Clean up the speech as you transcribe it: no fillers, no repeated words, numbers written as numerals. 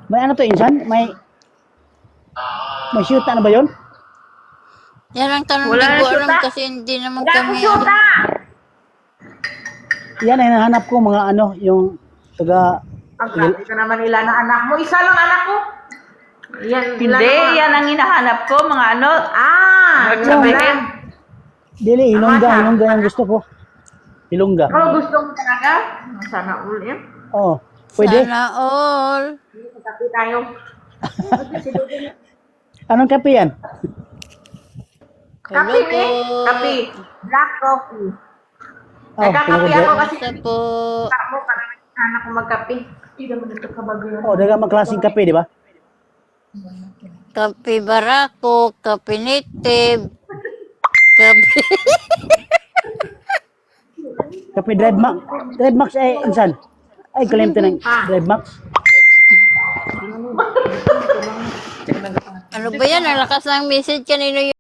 May ano to, insan? May shoot na ba yun? Yan ang tanong Wala di na ko alam syuta. kasi hindi naman Wala kami. akong syuta. Yan ay nahanap ko mga ano, yung taga... Ang grabe ka naman nila na anak mo. Isa lang anak ko. Yan, Hindi, yan ang hinahanap ko, mga ano. Sabihin. Dili, Ilongga yung gusto ko. Ilongga. Oh, gusto mo talaga? Sana all yan. Oo, pwede. Sana all. Magkapi tayo. Anong kape yan? Kapi eh. Kapi. Black coffee. Oh, Nagkakapi ako kasi Isa po. ako para anak ko magkapi. Hindi naman ito kabagayan. Oh, daga magklaseng kape, di ba? Kape barako, kape native, kape... Kape Drive Max. Drive Max ay insan. Ay, kalimta ng Drive Max. Ano ba yan? Ang lakas ng message kanino yun?